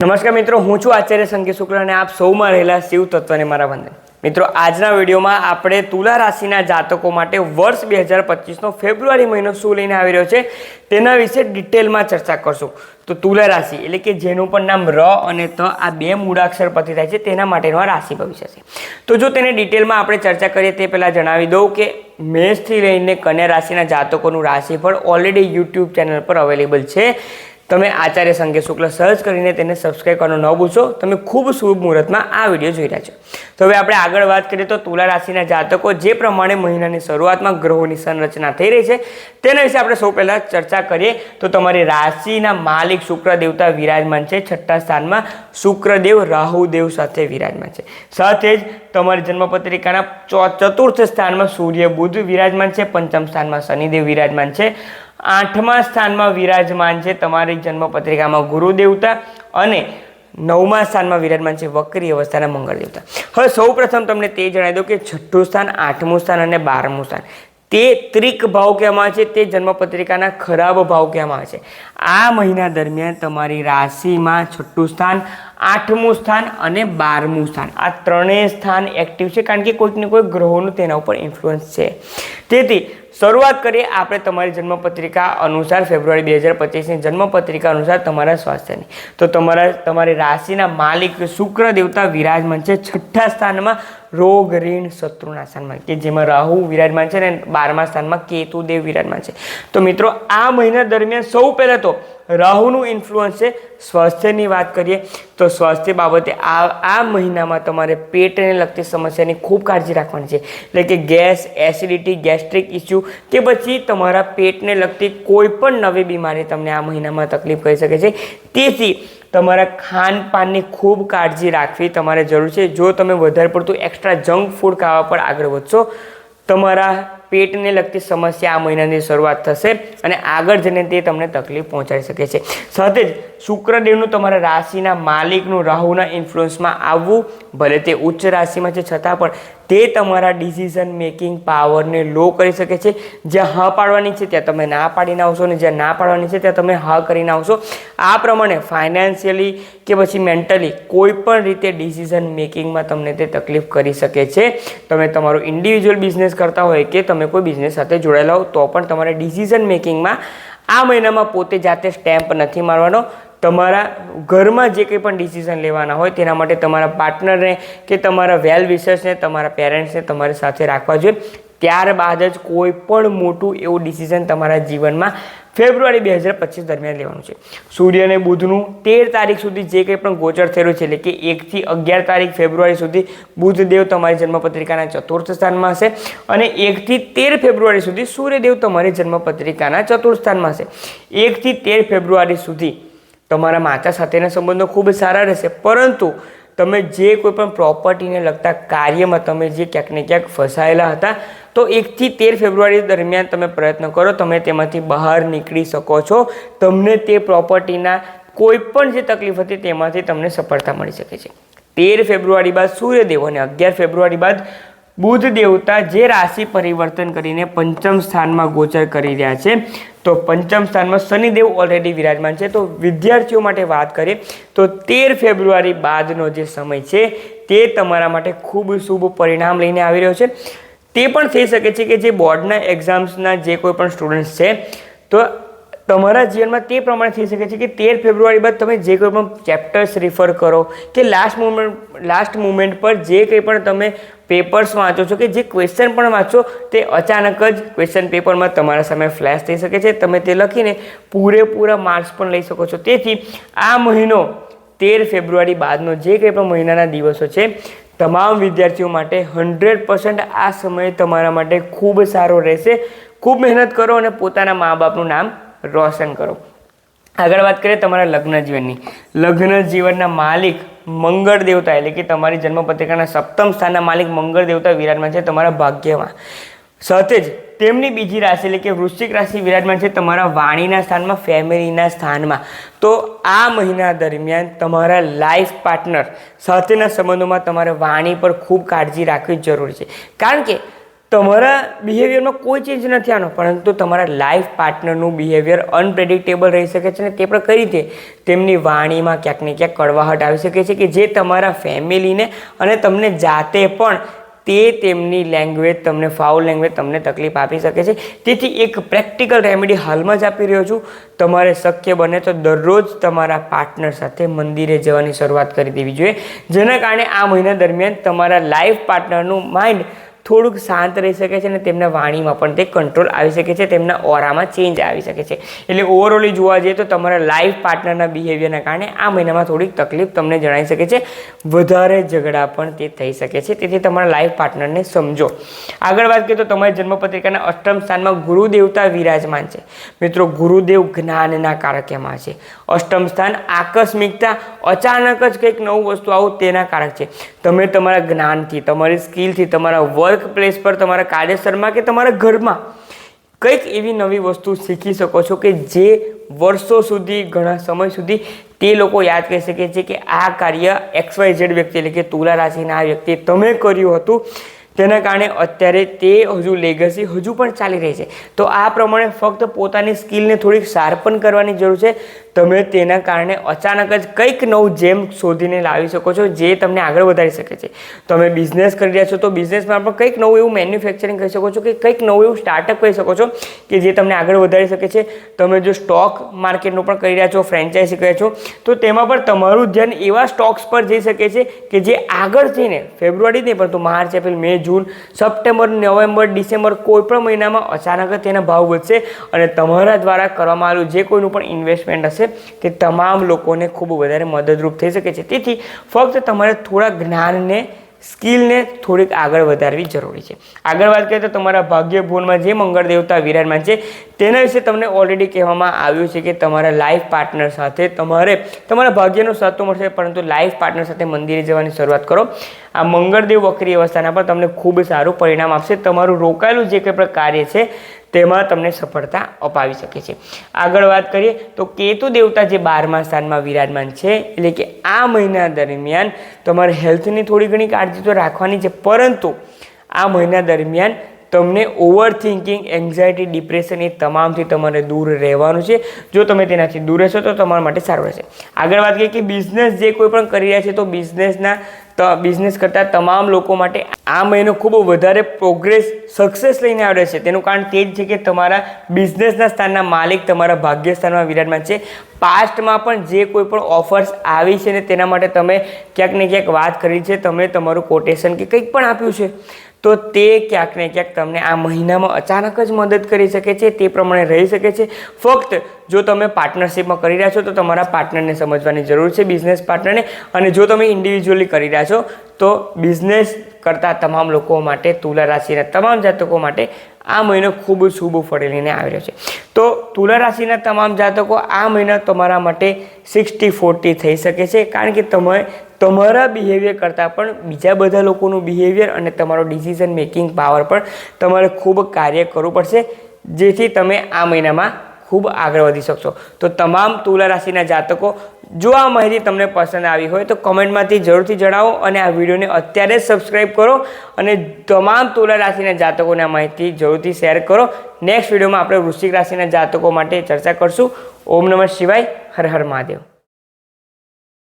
નમસ્કાર મિત્રો, હું છું આચાર્ય સંકેત શુક્લ અને આપ સૌમાં રહેલા શિવ તત્વને મારા વંદન। મિત્રો, આજના વિડીયોમાં આપણે તુલા રાશિના જાતકો માટે વર્ષ 2025નો ફેબ્રુઆરી મહિનો શું લઈને આવી રહ્યો છે તેના વિશે ડિટેલમાં ચર્ચા કરશું। તો તુલા રાશિ એટલે કે જેનું પણ નામ ર અને ત આ બે મૂળાક્ષર પરથી થાય છે તેના માટેનો આ રાશિ ભવિષ્ય છે। તો જો તેને ડિટેલમાં આપણે ચર્ચા કરીએ તે પહેલાં જણાવી દઉં કે મેષથી લઈને કન્યા રાશિના જાતકોનું રાશિફળ ઓલરેડી યુટ્યુબ ચેનલ પર અવેલેબલ છે। તમે આચાર્ય સંકેત શુક્લ સર્ચ કરીને તેને સબસ્ક્રાઈબ કરવાનું ન ભૂલશો। તમે ખૂબ શુભ મુહૂર્તમાં આ વિડીયો જોઈ રહ્યા છો। તો હવે આપણે આગળ વાત કરીએ તો તુલા રાશિના જાતકો જે પ્રમાણે મહિનાની શરૂઆતમાં ગ્રહોની સંરચના થઈ રહી છે તેના વિશે આપણે સૌ પહેલાં ચર્ચા કરીએ તો તમારી રાશિના માલિક શુક્ર દેવતા વિરાજમાન છે। છઠ્ઠા સ્થાનમાં શુક્રદેવ રાહુદેવ સાથે વિરાજમાન છે। સાથે જ તમારી જન્મપત્રિકાના ચતુર્થ સ્થાનમાં સૂર્ય બુધ વિરાજમાન છે। પંચમ સ્થાનમાં શનિદેવ વિરાજમાન છે। આઠમા સ્થાનમાં વિરાજમાન છે તમારી જન્મપત્રિકામાં ગુરુ દેવતા અને નવમા સ્થાનમાં વિરાજમાન છે વક્રી અવસ્થાના મંગળ દેવતા। હવે સૌપ્રથમ તમને તે જણાવી દઉં કે છઠ્ઠું સ્થાન, આઠમું સ્થાન અને 12મું સ્થાન તે ત્રિક ભાવ કહેવામાં આવે છે, તે જન્મપત્રિકાના ખરાબ ભાવ કહેવામાં આવે છે। આ મહિના દરમિયાન તમારી રાશિમાં છઠ્ઠું સ્થાન, આઠમું સ્થાન અને 12મું સ્થાન આ ત્રણેય સ્થાન એક્ટિવ છે, કારણ કે કોઈક ને કોઈ ગ્રહોનું તેના ઉપર ઇન્ફ્લુઅન્સ છે। તેથી શરૂઆત કરીએ આપણે તમારી જન્મપત્રિકા અનુસાર ફેબ્રુઆરી 2025ની જન્મપત્રિકા અનુસાર તમારા સ્વાસ્થ્યની। તો તમારી રાશિના માલિક શુક્ર દેવતા વિરાજમાન છે છઠ્ઠા સ્થાનમાં રોગ ઋણ શત્રુના સ્થાનમાં, કે જેમાં રાહુ વિરાજમાન છે અને 12મા સ્થાનમાં કેતુદેવ વિરાજમાન છે। તો મિત્રો, આ મહિના દરમિયાન સૌ પહેલાં તો રાહુનું ઇન્ફ્લુઅન્સ છે। સ્વાસ્થ્યની વાત કરીએ તો સ્વાસ્થ્ય બાબતે આ મહિનામાં તમારે પેટને લગતી સમસ્યાની ખૂબ કાળજી રાખવાની છે, એટલે કે ગેસ, એસિડિટી, ગેસ્ટ્રિક ઇસ્યુ કે પછી તમારા પેટને લગતી કોઈ પણ નવી બીમારી તમને આ મહિનામાં તકલીફ કરી શકે છે। તેથી તમારા ખાનપાનની ખૂબ કાળજી રાખવી તમારે જરૂર છે। જો તમે વધારે પડતું એક્સ્ટ્રા જંક ફૂડ ખાવા પર આગળ વધશો તમારા પેટને લગતી સમસ્યા આ મહિનાની શરૂઆત થશે અને આગળ જઈને તે તમને તકલીફ પહોંચાડી શકે છે। સાથે જ શુક્રદેવનું તમારા રાશિના માલિકનું રાહુના ઇન્ફ્લુઅન્સમાં આવવું, ભલે તે ઉચ્ચ રાશિમાં છે છતાં પણ તે તમારા ડિસિઝન મેકિંગ પાવરને લો કરી શકે છે। જ્યાં હા પાડવાની છે ત્યાં તમે ના પાડીને આવશો અને જ્યાં ના પાડવાની છે ત્યાં તમે હા કરીને આવશો। આ પ્રમાણે ફાઇનાન્શિયલી કે પછી મેન્ટલી કોઈ પણ રીતે ડિસિઝન મેકિંગમાં તમને તે તકલીફ કરી શકે છે। તમે તમારો ઇન્ડિવિજ્યુઅલ બિઝનેસ કરતા હોય કે તમે કોઈ બિઝનેસ સાથે જોડાયેલા હો તો પણ તમારે ડિસિઝન મેકિંગમાં આ મહિનામાં પોતે જાતે સ્ટેમ્પ નથી મારવાનો। તમારા ઘરમાં જે કંઈ પણ ડિસિઝન લેવાના હોય તેના માટે તમારા પાર્ટનરને કે તમારા વેલ વિશર્સને, તમારા પેરેન્ટ્સને તમારી સાથે રાખવા જોઈએ। ત્યારબાદ જ કોઈ પણ મોટું એવું ડિસિઝન તમારા જીવનમાં ફેબ્રુઆરી 2025 દરમિયાન લેવાનું છે। સૂર્ય અને બુધનું 13 તારીખ સુધી જે કંઈ પણ ગોચર થયેલું છે, એટલે કે 1 થી 11 તારીખ ફેબ્રુઆરી સુધી બુધદેવ તમારી જન્મપત્રિકાના ચતુર્થ સ્થાનમાં હશે અને 1 થી 13 ફેબ્રુઆરી સુધી સૂર્યદેવ તમારી જન્મપત્રિકાના ચતુર્થ સ્થાનમાં હશે। 1 થી 13 ફેબ્રુઆરી સુધી તમારા માતા સાથેના સંબંધો ખૂબ સારા રહેશે, પરંતુ તમે જે કોઈ પણ પ્રોપર્ટીને લગતા કાર્યમાં તમે જે ક્યાંક ને ક્યાંક ફસાયેલા હતા તો 1 થી 13 ફેબ્રુઆરી દરમિયાન તમે પ્રયત્ન કરો, તમે તેમાંથી બહાર નીકળી શકો છો। તમને તે પ્રોપર્ટીના કોઈ પણ જે તકલીફ હતી તેમાંથી તમને સફળતા મળી શકે છે। 13 ફેબ્રુઆરી બાદ સૂર્યદેવ અને 11 ફેબ્રુઆરી બાદ બુધ દેવતા જે રાશિ પરિવર્તન કરીને પંચમ સ્થાનમાં ગોચર કરી રહ્યા છે, તો પંચમ સ્થાનમાં શનિદેવ ઓલરેડી વિરાજમાન છે। તો વિદ્યાર્થીઓ માટે વાત કરીએ તો 13 ફેબ્રુઆરી બાદનો જે સમય છે તે તમારા માટે ખૂબ શુભ પરિણામ લઈને આવી રહ્યો છે। તે પણ થઈ શકે છે કે જે બોર્ડના એક્ઝામ્સના જે કોઈ પણ સ્ટુડન્ટ્સ છે તો તમારા જીવનમાં તે પ્રમાણે થઈ શકે છે કે 13 ફેબ્રુઆરી બાદ તમે જે કોઈ પણ ચેપ્ટર્સ રિફર કરો કે લાસ્ટ મુમેન્ટ પર જે કંઈ પણ તમે પેપર્સ વાંચો છો કે જે ક્વેશ્ચન પણ વાંચો તે અચાનક જ ક્વેશ્ચન પેપરમાં તમારા સામે ફ્લેશ થઈ શકે છે। તમે તે લખીને પૂરેપૂરા માર્ક્સ પણ લઈ શકો છો। તેથી આ મહિનો 13 ફેબ્રુઆરી બાદનો જે કંઈ પણ મહિનાના દિવસો છે તમામ વિદ્યાર્થીઓ માટે 100% આ સમય તમારા માટે ખૂબ સારો રહેશે। ખૂબ મહેનત કરો અને પોતાના મા બાપનું નામ રોશન કરો। આગળ વાત કરીએ તમારા લગ્ન જીવનની। લગ્ન જીવનના માલિક મંગળ દેવતા એટલે કે તમારી જન્મપત્રિકાના સપ્તમ સ્થાનના માલિક મંગળ દેવતા વિરાજમાન છે તમારા ભાગ્યમાં। સાથે જ તેમની બીજી રાશિ એટલે કે વૃશ્ચિક રાશિ વિરાજમાન છે તમારા વાણીના સ્થાનમાં, ફેમિલીના સ્થાનમાં। તો આ મહિના દરમિયાન તમારા લાઈફ પાર્ટનર સાથેના સંબંધોમાં તમારે વાણી પર ખૂબ કાળજી રાખવી જરૂરી છે, કારણ કે તમારા બિહેવિયરમાં કોઈ ચેન્જ નથી આનો, પરંતુ તમારા લાઈફ પાર્ટનરનું બિહેવિયર અનપ્રેડિક્ટેબલ રહી શકે છે અને તે પણ કઈ રીતે તેમની વાણીમાં ક્યાંક ને ક્યાંક કડવાહટ આવી શકે છે કે જે તમારા ફેમિલીને અને તમને જાતે પણ તે તેમની લેંગ્વેજ તમને ફાઉલ લેંગ્વેજ તમને તકલીફ આપી શકે છે. તેથી એક પ્રેક્ટિકલ રેમેડી હાલમાં જ આપી રહ્યો છું. તમારે શક્ય બને તો દરરોજ તમારા પાર્ટનર સાથે મંદિરે જવાની શરૂઆત કરી દેવી જોઈએ, જેના કારણે આ મહિના દરમિયાન તમારા લાઈફ પાર્ટનરનું માઇન્ડ થોડુંક શાંત રહી શકે છે અને તેમના વાણીમાં પણ તે કંટ્રોલ આવી શકે છે, તેમના ઓરામાં ચેન્જ આવી શકે છે. એટલે ઓવરઓલી જોવા જઈએ તો તમારા લાઈફ પાર્ટનરના બિહેવિયરના કારણે આ મહિનામાં થોડીક તકલીફ તમને જણાઈ શકે છે, વધારે ઝઘડા પણ તે થઈ શકે છે. તેથી તમારા લાઈફ પાર્ટનરને સમજો. આગળ વાત કરીએ તો તમારી જન્મપત્રિકાના અષ્ટમ સ્થાનમાં ગુરુ દેવતા વિરાજમાન છે. મિત્રો, ગુરુદેવ જ્ઞાનના કારક એમાં છે. અષ્ટમ સ્થાન આકસ્મિકતા, અચાનક જ કંઈક નવું વસ્તુ આવું તેના કારક છે. તમે તમારા જ્ઞાનથી, તમારી સ્કિલથી, તમારા વર્ક પ્લેસ પર, તમારા કાર્યસ્થળમાં કે તમારા ઘરમાં કંઈક એવી નવી વસ્તુ શીખી શકો છો કે જે વર્ષો સુધી, ઘણા સમય સુધી તે લોકો યાદ કરી શકે છે કે આ કાર્ય XYZ વ્યક્તિ એટલે કે તુલા રાશિના આ વ્યક્તિએ તમે કર્યું હતું, તેના કારણે અત્યારે તે હજુ લેગસી હજુ પણ ચાલી રહી છે. તો આ પ્રમાણે ફક્ત પોતાની સ્કિલને થોડીક શાર્પન કરવાની જરૂર છે. તમે તેના કારણે અચાનક જ કંઈક નવું જેમ શોધીને લાવી શકો છો જે તમને આગળ વધારી શકે છે. તમે બિઝનેસ કરી રહ્યા છો તો બિઝનેસમાં પણ કંઈક નવું એવું મેન્યુફેક્ચરિંગ કરી શકો છો કે કંઈક નવું એવું સ્ટાર્ટઅપ કરી શકો છો કે જે તમને આગળ વધારી શકે છે. તમે જો સ્ટોક માર્કેટનું પણ કરી રહ્યા છો, ફ્રેન્ચાઇઝી કરી રહ્યા છો, તો તેમાં પણ તમારું ધ્યાન એવા સ્ટોક્સ પર જઈ શકે છે કે જે આગળ જઈને ફેબ્રુઆરી નહીં પરંતુ માર્ચ, એપ્રિલ, મે, જૂન, સપ્ટેમ્બર, નવેમ્બર, ડિસેમ્બર કોઈ પણ મહિનામાં અચાનક જ તેના ભાવ વધશે અને તમારા દ્વારા કરવામાં આવેલું જે કોઈનું પણ ઇન્વેસ્ટમેન્ટ હશે તે તમામ લોકોને ખૂબ વધારે મદદરૂપ થઈ શકે છે. તેથી ફક્ત તમારે થોડા જ્ઞાનને, સ્કિલને થોડીક આગળ વધારવી જરૂરી છે. આગળ વાત કરીએ તો તમારા ભાગ્ય ભુવનમાં જે મંગળ દેવતા વિરાજમાન છે તેના વિશે તમને ઓલરેડી કહેવામાં આવ્યું છે કે તમારા લાઈફ પાર્ટનર સાથે તમારે તમારા ભાગ્યનો સાથ તો મળશે, પરંતુ લાઈફ પાર્ટનર સાથે મંદિરે જવાની શરૂઆત કરો. આ મંગળદેવ વક્રી અવસ્થાના પર તમને ખૂબ સારું પરિણામ આપશે. તમારું રોકાયેલું જે કંઈ પણ કાર્ય છે તેમાં તમને સફળતા અપાવી શકે છે. આગળ વાત કરીએ તો કેતુ દેવતા જે 12મા સ્થાનમાં વિરાજમાન છે, એટલે કે આ મહિના દરમિયાન તમારે હેલ્થની થોડી ઘણી કાળજી તો રાખવાની છે, પરંતુ આ મહિના દરમિયાન તમને ઓવર થિંકિંગ, એન્ઝાયટી, ડિપ્રેશન એ તમામથી તમારે દૂર રહેવાનું છે. જો તમે તેનાથી દૂર રહેશો તો તમારા માટે સારું રહેશે. આગળ વાત કરીએ કે બિઝનેસ જે કોઈ પણ કરી રહ્યા છે તો બિઝનેસ કરતા તમામ લોકો માટે આ મહિનો ખૂબ વધારે પ્રોગ્રેસ, સક્સેસ લઈને આવે છે. તેનું કારણ તે જ છે કે તમારા બિઝનેસના સ્થાનના માલિક તમારા ભાગ્ય સ્થાનમાં વિરાજમાન છે. પાસ્ટમાં પણ જે કોઈ પણ ઓફર્સ આવી છે ને તેના માટે તમે ક્યાંક ને ક્યાંક વાત કરી છે, તમે તમારું કોટેશન કે કંઈક પણ આપ્યું છે, તો તે ક્યાંક ને ક્યાંક તમને આ મહિનામાં અચાનક જ મદદ કરી શકે છે. તે પ્રમાણે રહી શકે છે. ફક્ત જો તમે પાર્ટનરશિપમાં કરી રહ્યા છો તો તમારા પાર્ટનરને સમજવાની જરૂર છે, બિઝનેસ પાર્ટનરને. અને જો તમે ઇન્ડિવિજ્યુઅલી કરી રહ્યા છો તો બિઝનેસ કરતા તમામ લોકો માટે, તુલા રાશિના તમામ જાતકો માટે આ મહિનો ખૂબ શુભ ફળ લઈને આવી રહ્યો છે. તો તુલા રાશિના તમામ જાતકો આ મહિના તમારા માટે 60-40 થઈ શકે છે, કારણ કે તમે તમારા બિહેવિયર કરતાં પણ બીજા બધા લોકોનું બિહેવિયર અને તમારો ડિસિઝન મેકિંગ પાવર પણ તમારે ખૂબ કાર્ય કરવું પડશે, જેથી તમે આ મહિનામાં ખૂબ આગળ વધી શકશો. તો તમામ તુલા રાશિના જાતકો, જો આ માહિતી તમને પસંદ આવી હોય તો કમેન્ટમાંથી જરૂરથી જણાવો અને આ વિડીયોને અત્યારે જ સબસ્ક્રાઈબ કરો અને તમામ તુલા રાશિના જાતકોને આ માહિતી જરૂરથી શેર કરો. નેક્સ્ટ વિડીયોમાં આપણે વૃશ્ચિક રાશિના જાતકો માટે ચર્ચા કરશું. ઓમ નમઃ શિવાય. હર હર મહાદેવ.